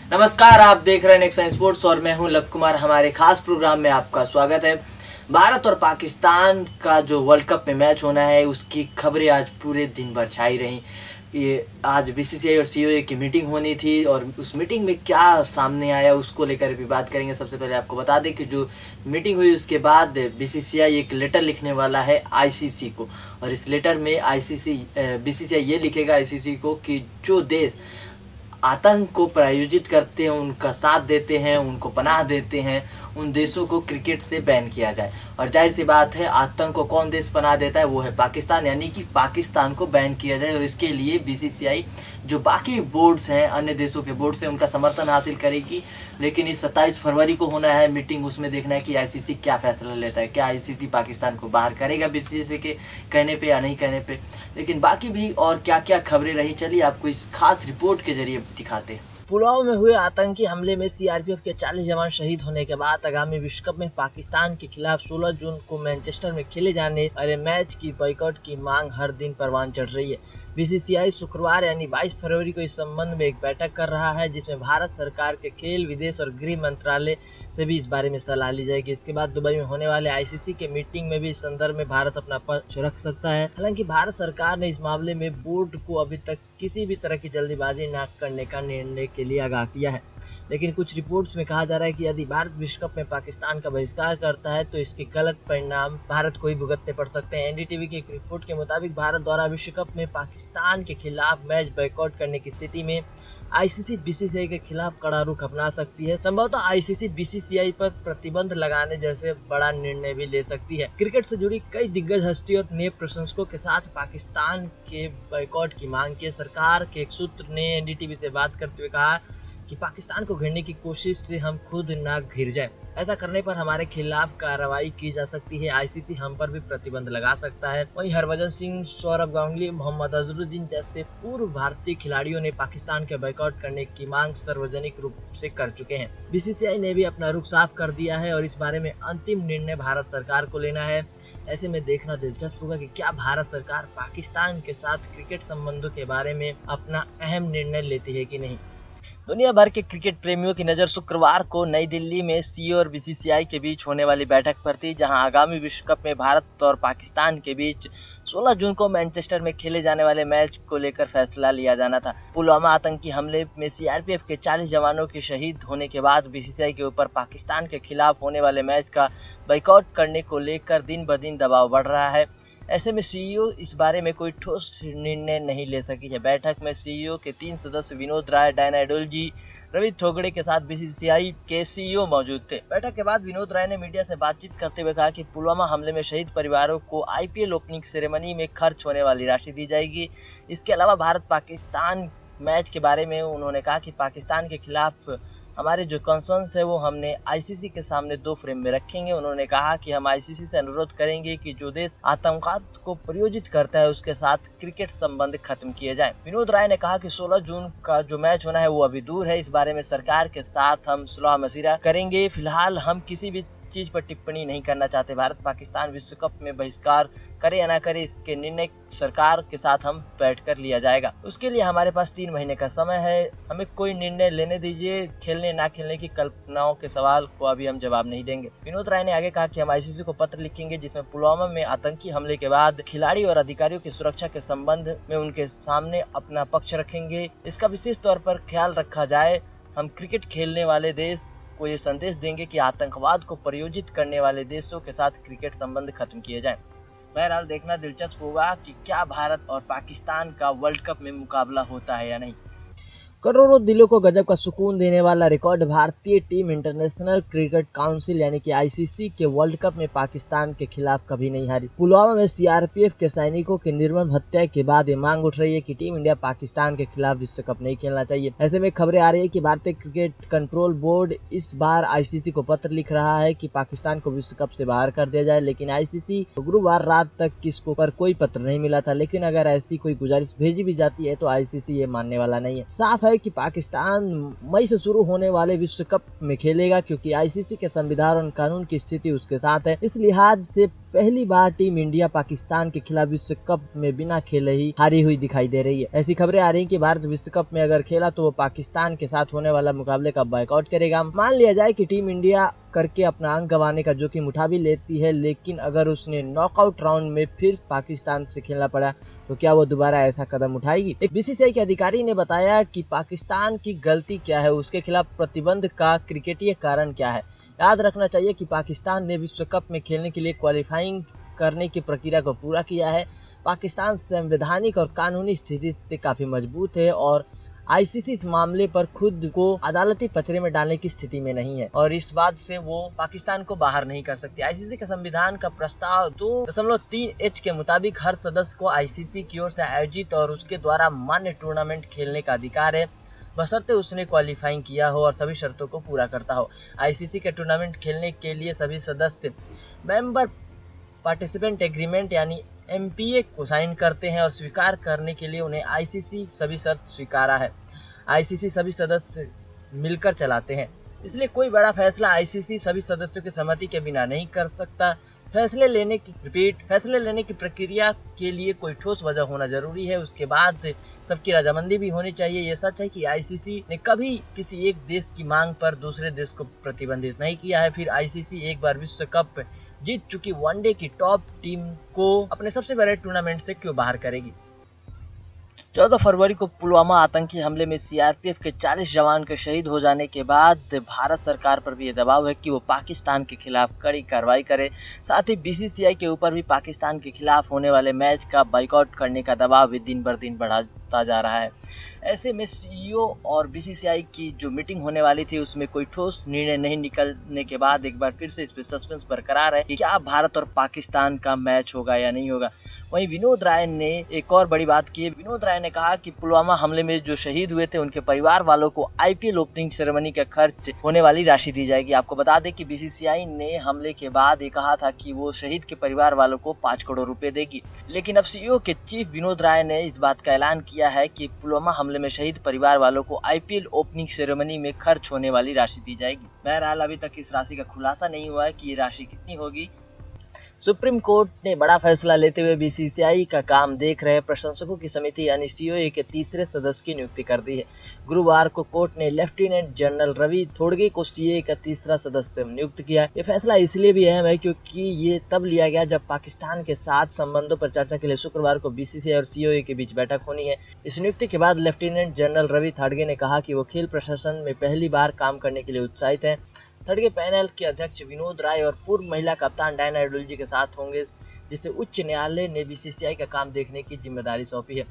नमस्कार, आप देख रहे हैं नेक्सन स्पोर्ट्स और मैं हूं लव कुमार। हमारे खास प्रोग्राम में आपका स्वागत है। भारत और पाकिस्तान का जो वर्ल्ड कप में मैच होना है उसकी खबरें आज पूरे दिन भर छाई रहीं। ये आज बीसीसीआई और सीओए की मीटिंग होनी थी और उस मीटिंग में क्या सामने आया उसको लेकर भी बात करेंगे। सबसे पहले आपको बता दें कि जो मीटिंग हुई उसके बाद बीसीसीआई एक लेटर लिखने वाला है आईसीसी को, और इस लेटर में बीसीसीआई ये लिखेगा आईसीसी को कि जो देश आतंक को प्रायोजित करते हैं, उनका साथ देते हैं, उनको पनाह देते हैं, उन देशों को क्रिकेट से बैन किया जाए। और जाहिर सी बात है, आतंक को कौन देश पनाह देता है वो है पाकिस्तान, यानी कि पाकिस्तान को बैन किया जाए। और इसके लिए बीसीसीआई जो बाकी बोर्ड्स हैं, अन्य देशों के बोर्ड्स हैं, उनका समर्थन हासिल करेगी। लेकिन इस 27 फरवरी को होना है मीटिंग, उसमें देखना है कि आईसीसी क्या फैसला लेता है। क्या आईसीसी पाकिस्तान को बाहर करेगा बीसीसीआई के कहने पे या नहीं कहने पे। लेकिन बाकी भी और क्या क्या खबरें रही, चलिए आपको इस खास रिपोर्ट के जरिए दिखाते हैं। पुलवामा में हुए आतंकी हमले में सीआरपीएफ के 40 जवान शहीद होने के बाद आगामी विश्व कप में पाकिस्तान के खिलाफ 16 जून को मैनचेस्टर में खेले जाने वाले मैच की बॉयकॉट की मांग हर दिन परवान चढ़ रही है। बीसीसीआई शुक्रवार यानी 22 फरवरी को इस संबंध में एक बैठक कर रहा है, जिसमें भारत सरकार के खेल, विदेश और गृह मंत्रालय से भी इस बारे में सलाह ली जाएगी। इसके बाद दुबई में होने वाले आईसीसी के मीटिंग में भी इस संदर्भ में भारत अपना पक्ष रख सकता है। हालांकि भारत सरकार ने इस मामले में बोर्ड को अभी तक किसी भी तरह की जल्दबाजी न करने का निर्णय के लिए आगाह किया है। लेकिन कुछ रिपोर्ट्स में कहा जा रहा है कि यदि भारत विश्व कप में पाकिस्तान का बहिष्कार करता है तो इसके गलत परिणाम भारत को ही भुगतने पड़ सकते हैं। एनडीटीवी की एक रिपोर्ट के मुताबिक भारत द्वारा विश्व कप में पाकिस्तान के खिलाफ मैच बॉयकॉट करने की स्थिति में आईसीसी बीसीसीआई के खिलाफ कड़ा रुख अपना सकती है। संभवतः आईसीसी बीसीसीआई पर प्रतिबंध लगाने जैसे बड़ा निर्णय भी ले सकती है। क्रिकेट से जुड़ी कई दिग्गज हस्ती और नेक प्रशंसकों के साथ पाकिस्तान के बॉयकॉट की मांग की। सरकार के एक सूत्र ने एनडीटीवी से बात करते हुए कहा कि पाकिस्तान को घेरने की कोशिश से हम खुद ना घिर जाए। ऐसा करने पर हमारे खिलाफ कार्रवाई की जा सकती है। आईसीसी हम पर भी प्रतिबंध लगा सकता है। वहीं हरभजन सिंह, सौरभ गांगुली, मोहम्मद अजहरुद्दीन जैसे पूर्व भारतीय खिलाड़ियों ने पाकिस्तान के बॉयकॉट करने की मांग सार्वजनिक रूप से कर चुके हैं। बीसीसीआई ने भी अपना रुख साफ कर दिया है और इस बारे में अंतिम निर्णय भारत सरकार को लेना है। ऐसे में देखना दिलचस्प होगा कि क्या भारत सरकार पाकिस्तान के साथ क्रिकेट संबंधों के बारे में अपना अहम निर्णय लेती है कि नहीं। दुनिया भर के क्रिकेट प्रेमियों की नज़र शुक्रवार को नई दिल्ली में सीओ और बीसीसीआई के बीच होने वाली बैठक पर थी, जहां आगामी विश्व कप में भारत और पाकिस्तान के बीच 16 जून को मैनचेस्टर में खेले जाने वाले मैच को लेकर फैसला लिया जाना था। पुलवामा आतंकी हमले में सीआरपीएफ के 40 जवानों के शहीद होने के बाद बीसीसीआई के ऊपर पाकिस्तान के खिलाफ होने वाले मैच का बॉयकॉट करने को लेकर दिन ब दिन दबाव बढ़ रहा है। ऐसे में सीईओ इस बारे में कोई ठोस निर्णय नहीं ले सकी है। बैठक में सीईओ के 3 सदस्य विनोद राय, डायना एडोलजी, रवि थोगड़े के साथ बीसीसीआई के सीईओ मौजूद थे। बैठक के बाद विनोद राय ने मीडिया से बातचीत करते हुए कहा कि पुलवामा हमले में शहीद परिवारों को आईपीएल ओपनिंग सेरेमनी में खर्च होने वाली राशि दी जाएगी। इसके अलावा भारत पाकिस्तान मैच के बारे में उन्होंने कहा कि पाकिस्तान के खिलाफ हमारे जो कंसर्न्स है वो हमने आईसीसी के सामने 2 फ्रेम में रखेंगे। उन्होंने कहा कि हम आईसीसी से अनुरोध करेंगे कि जो देश आतंकवाद को प्रायोजित करता है उसके साथ क्रिकेट संबंध खत्म किए जाए। विनोद राय ने कहा कि 16 जून का जो मैच होना है वो अभी दूर है। इस बारे में सरकार के साथ हम सलाह मशविरा करेंगे। फिलहाल हम किसी भी चीज पर टिप्पणी नहीं करना चाहते। भारत पाकिस्तान विश्व कप में बहिष्कार करे या ना करे, इसके निर्णय सरकार के साथ हम बैठकर लिया जाएगा। उसके लिए हमारे पास 3 महीने का समय है। हमें कोई निर्णय लेने दीजिए। खेलने ना खेलने की कल्पनाओं के सवाल को अभी हम जवाब नहीं देंगे। विनोद राय ने आगे कहा कि हम आईसीसी को पत्र लिखेंगे जिसमें पुलवामा में आतंकी हमले के बाद खिलाड़ी और अधिकारियों की सुरक्षा के संबंध में उनके सामने अपना पक्ष रखेंगे। इसका विशेष तौर पर ख्याल रखा जाए। हम क्रिकेट खेलने वाले देश को ये संदेश देंगे कि आतंकवाद को प्रायोजित करने वाले देशों के साथ क्रिकेट संबंध खत्म किए जाएं। बहरहाल देखना दिलचस्प होगा कि क्या भारत और पाकिस्तान का वर्ल्ड कप में मुकाबला होता है या नहीं। करोड़ों दिलों को गजब का सुकून देने वाला रिकॉर्ड भारतीय टीम इंटरनेशनल क्रिकेट काउंसिल यानी कि आईसीसी के वर्ल्ड कप में पाकिस्तान के खिलाफ कभी नहीं हारी। पुलवामा में सीआरपीएफ के सैनिकों की निर्मम हत्या के बाद ये मांग उठ रही है कि टीम इंडिया पाकिस्तान के खिलाफ विश्व कप नहीं खेलना चाहिए। ऐसे में खबरें आ रही है कि भारतीय क्रिकेट कंट्रोल बोर्ड इस बार आईसीसी को पत्र लिख रहा है कि पाकिस्तान को विश्व कप से बाहर कर दिया जाए। लेकिन आईसीसी को गुरुवार रात तक किसको पर कोई पत्र नहीं मिला था। लेकिन अगर ऐसी कोई गुजारिश भेजी भी जाती है तो आईसीसी ये मानने वाला नहीं है। साफ है कि पाकिस्तान मई से शुरू होने वाले विश्व कप में खेलेगा, क्योंकि आईसीसी के संविधान और कानून की स्थिति उसके साथ है। इस लिहाज से पहली बार टीम इंडिया पाकिस्तान के खिलाफ विश्व कप में बिना खेले ही हारी हुई दिखाई दे रही है। ऐसी खबरें आ रही हैं कि भारत विश्व कप में अगर खेला तो वो पाकिस्तान के साथ होने वाला मुकाबले का बॉयकॉट करेगा। मान लिया जाए कि टीम इंडिया करके अपना अंक गंवाने का जोखिम उठा भी लेती है, लेकिन अगर उसने नॉकआउट राउंड में फिर पाकिस्तान से खेलना पड़ा तो क्या वो दोबारा ऐसा कदम उठाएगी? एक बीसीसीआई के अधिकारी ने बताया कि पाकिस्तान की गलती क्या है, उसके खिलाफ प्रतिबंध का क्रिकेटीय कारण क्या है। याद रखना चाहिए कि पाकिस्तान ने विश्व कप में खेलने के लिए क्वालिफाइंग करने की प्रक्रिया को पूरा किया है। पाकिस्तान संवैधानिक और कानूनी स्थिति से काफी मजबूत है और आईसीसी इस मामले पर खुद को अदालती पचड़े में डालने की स्थिति में नहीं है और इस बात से वो पाकिस्तान को बाहर नहीं कर सकती। आईसीसी के संविधान का प्रस्ताव 2.3H के मुताबिक हर सदस्य को आईसीसी की ओर से आयोजित और उसके द्वारा मान्य टूर्नामेंट खेलने का अधिकार है, बशर्ते उसने क्वालिफाइंग किया हो और सभी शर्तों को पूरा करता हो। आईसीसी के टूर्नामेंट खेलने के लिए सभी सदस्य मेंबर पार्टिसिपेंट एग्रीमेंट यानी MPA को साइन करते हैं और स्वीकार करने के लिए उन्हें आईसीसी सभी शर्त स्वीकारा है। आईसीसी सभी सदस्य मिलकर चलाते हैं, इसलिए कोई बड़ा फैसला आईसीसी सभी सदस्यों की सहमति के बिना नहीं कर सकता। फैसले लेने की प्रक्रिया के लिए कोई ठोस वजह होना जरूरी है, उसके बाद सबकी रजामंदी भी होनी चाहिए। ये सच है कि आईसीसी ने कभी किसी एक देश की मांग पर दूसरे देश को प्रतिबंधित नहीं किया है। फिर आईसीसी एक बार विश्व कप जीत चुकी वनडे की टॉप टीम को अपने सबसे बड़े टूर्नामेंट से क्यों बाहर करेगी? 14 फरवरी को पुलवामा आतंकी हमले में सीआरपीएफ के 40 जवान के शहीद हो जाने के बाद भारत सरकार पर भी ये दबाव है कि वो पाकिस्तान के खिलाफ कड़ी कार्रवाई करे। साथ ही बीसीसीआई के ऊपर भी पाकिस्तान के खिलाफ होने वाले मैच का बाइकआउट करने का दबाव भी दिन बर दिन बढ़ता जा रहा है। ऐसे में सीईओ और बीसीसीआई की जो मीटिंग होने वाली थी उसमें कोई ठोस निर्णय नहीं निकलने के बाद एक बार फिर से इस पर सस्पेंस बरकरार है कि क्या भारत और पाकिस्तान का मैच होगा या नहीं होगा। वहीं विनोद राय ने एक और बड़ी बात की है। विनोद राय ने कहा कि पुलवामा हमले में जो शहीद हुए थे उनके परिवार वालों को आईपीएल ओपनिंग सेरेमनी का खर्च होने वाली राशि दी जाएगी। आपको बता दें कि बीसीसीआई ने हमले के बाद ये कहा था कि वो शहीद के परिवार वालों को 5 करोड़ रुपए देगी, लेकिन अब सीईओ के चीफ विनोद राय ने इस बात का ऐलान किया है कि पुलवामा हमले में शहीद परिवार वालों को आईपीएल ओपनिंग सेरेमनी में खर्च होने वाली राशि दी जाएगी। बहरहाल अभी तक इस राशि का खुलासा नहीं हुआ है कि ये राशि कितनी होगी। सुप्रीम कोर्ट ने बड़ा फैसला लेते हुए बीसीसीआई का काम देख रहे प्रशंसकों की समिति यानी सीओए के तीसरे सदस्य की नियुक्ति कर दी है। गुरुवार को कोर्ट ने लेफ्टिनेंट जनरल रवि थोड़गे को सीए का तीसरा सदस्य नियुक्त किया। ये फैसला इसलिए भी अहम है क्योंकि ये तब लिया गया जब पाकिस्तान के साथ संबंधों पर चर्चा के लिए शुक्रवार को बीसीसीआई और सीओए के बीच बैठक होनी है। इस नियुक्ति के बाद लेफ्टिनेंट जनरल रवि थोड़गे ने कहा कि वो खेल प्रशासन में पहली बार काम करने के लिए उत्साहित हैं। थोड़गे पैनल के अध्यक्ष विनोद राय और पूर्व महिला कप्तान डायना एडुल्जी के साथ होंगे, जिसे उच्च न्यायालय ने बीसीसीआई का काम देखने की जिम्मेदारी सौंपी है।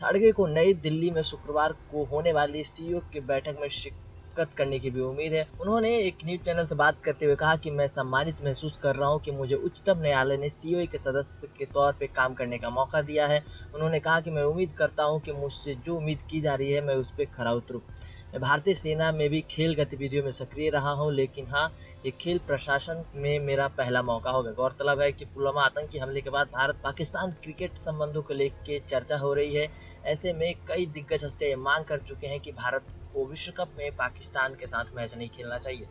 थोड़गे को नई दिल्ली में शुक्रवार को होने वाली सीईओ की बैठक में शिरकत करने की भी उम्मीद है। उन्होंने एक न्यूज चैनल से बात करते हुए कहा कि मैं सम्मानित महसूस कर रहा हूं कि मुझे उच्चतम न्यायालय ने सीईओ के सदस्य के तौर पर काम करने का मौका दिया है। उन्होंने कहा कि मैं उम्मीद करता हूँ कि मुझसे जो उम्मीद की जा रही है मैं उस पर खरा उतरूँ। मैं भारतीय सेना में भी खेल गतिविधियों में सक्रिय रहा हूं, लेकिन हाँ, ये खेल प्रशासन में मेरा पहला मौका होगा। गौरतलब है कि पुलवामा आतंकी हमले के बाद भारत पाकिस्तान क्रिकेट संबंधों को लेकर चर्चा हो रही है। ऐसे में कई दिग्गज हस्तियां मांग कर चुके हैं कि भारत को विश्व कप में पाकिस्तान के साथ मैच नहीं खेलना चाहिए।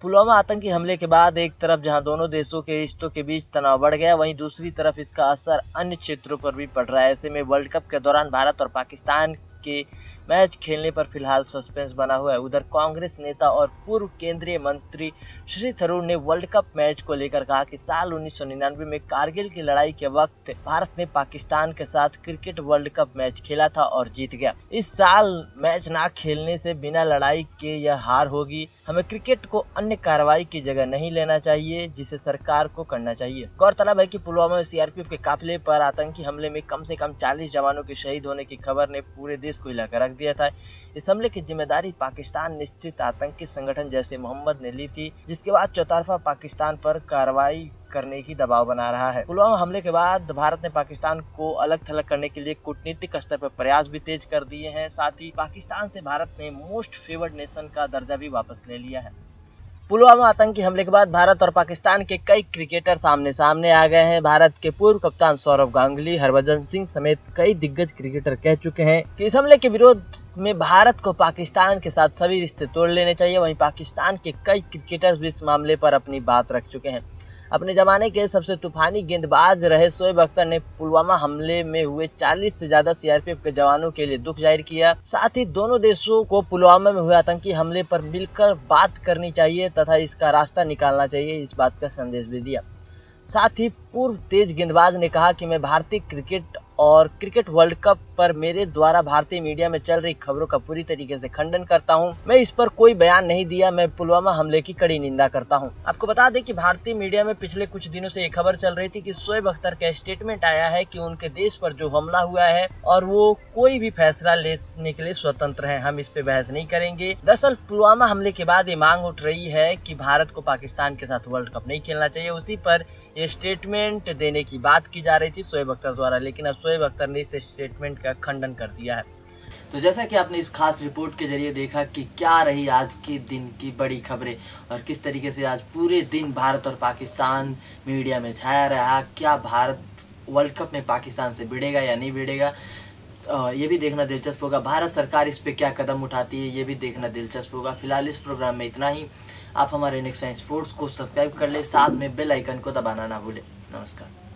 पुलवामा आतंकी हमले के बाद एक तरफ जहां दोनों देशों के रिश्तों के बीच तनाव बढ़ गया, वहीं दूसरी तरफ इसका असर अन्य क्षेत्रों पर भी पड़ रहा है। ऐसे में वर्ल्ड कप के दौरान भारत और पाकिस्तान के मैच खेलने पर फिलहाल सस्पेंस बना हुआ है। उधर कांग्रेस नेता और पूर्व केंद्रीय मंत्री शशि थरूर ने वर्ल्ड कप मैच को लेकर कहा कि साल 1999 में कारगिल की लड़ाई के वक्त भारत ने पाकिस्तान के साथ क्रिकेट वर्ल्ड कप मैच खेला था और जीत गया। इस साल मैच ना खेलने से बिना लड़ाई के यह हार होगी। हमें क्रिकेट को अन्य कार्रवाई की जगह नहीं लेना चाहिए, जिसे सरकार को करना चाहिए। गौरतलब है कि पुलवामा में सीआरपीएफ के काफिले पर आतंकी हमले में कम से कम 40 जवानों के शहीद होने की खबर ने पूरे देश को हिलाकर रख दिया था। इस हमले की जिम्मेदारी पाकिस्तान स्थित आतंकी संगठन जैसे मोहम्मद ने ली थी, जिसके बाद चौतरफा पाकिस्तान पर कार्रवाई करने की दबाव बना रहा है। पुलवामा हमले के बाद भारत ने पाकिस्तान को अलग थलग करने के लिए कूटनीतिक स्तर पर प्रयास भी तेज कर दिए हैं। साथ ही पाकिस्तान से भारत ने मोस्ट फेवर्ड नेशन का दर्जा भी वापस ले लिया है। पुलवामा आतंकी हमले के बाद भारत और पाकिस्तान के कई क्रिकेटर सामने सामने आ गए हैं। भारत के पूर्व कप्तान सौरव गांगुली, हरभजन सिंह समेत कई दिग्गज क्रिकेटर कह चुके हैं कि इस हमले के विरोध में भारत को पाकिस्तान के साथ सभी रिश्ते तोड़ लेने चाहिए। वहीं पाकिस्तान के कई क्रिकेटर्स भी इस मामले पर अपनी बात रख चुके हैं। अपने जमाने के सबसे तूफानी गेंदबाज रहे शोएब अख्तर ने पुलवामा हमले में हुए 40 से ज्यादा सीआरपीएफ के जवानों के लिए दुख जाहिर किया। साथ ही दोनों देशों को पुलवामा में हुए आतंकी हमले पर मिलकर बात करनी चाहिए तथा इसका रास्ता निकालना चाहिए, इस बात का संदेश भी दिया। साथ ही पूर्व तेज गेंदबाज ने कहा कि मैं भारतीय क्रिकेट और क्रिकेट वर्ल्ड कप पर मेरे द्वारा भारतीय मीडिया में चल रही खबरों का पूरी तरीके से खंडन करता हूं। मैं इस पर कोई बयान नहीं दिया। मैं पुलवामा हमले की कड़ी निंदा करता हूं। आपको बता दें कि भारतीय मीडिया में पिछले कुछ दिनों से एक खबर चल रही थी कि शोएब अख्तर का स्टेटमेंट आया है कि उनके देश पर जो हमला हुआ है और वो कोई भी फैसला लेने के लिए स्वतंत्र है, हम इस पे बहस नहीं करेंगे। दरअसल पुलवामा हमले के बाद ये मांग उठ रही है कि भारत को पाकिस्तान के साथ वर्ल्ड कप नहीं खेलना चाहिए। उसी पर ये स्टेटमेंट देने की बात की जा रही थी शोएब अख्तर द्वारा, लेकिन अब शोएब अख्तर ने इस स्टेटमेंट का खंडन कर दिया है। तो जैसा कि आपने इस खास रिपोर्ट के जरिए देखा कि क्या रही आज के दिन की बड़ी खबरें और किस तरीके से आज पूरे दिन भारत और पाकिस्तान मीडिया में छाया रहा। क्या भारत वर्ल्ड कप में पाकिस्तान से भिड़ेगा या नहीं भिड़ेगा, ये भी देखना दिलचस्प होगा। भारत सरकार इस पे क्या कदम उठाती है, ये भी देखना दिलचस्प होगा। फिलहाल इस प्रोग्राम में इतना ही। आप हमारे नेक्स्ट टाइम स्पोर्ट्स को सब्सक्राइब कर ले, साथ में बेल आइकन को दबाना ना भूलें। नमस्कार।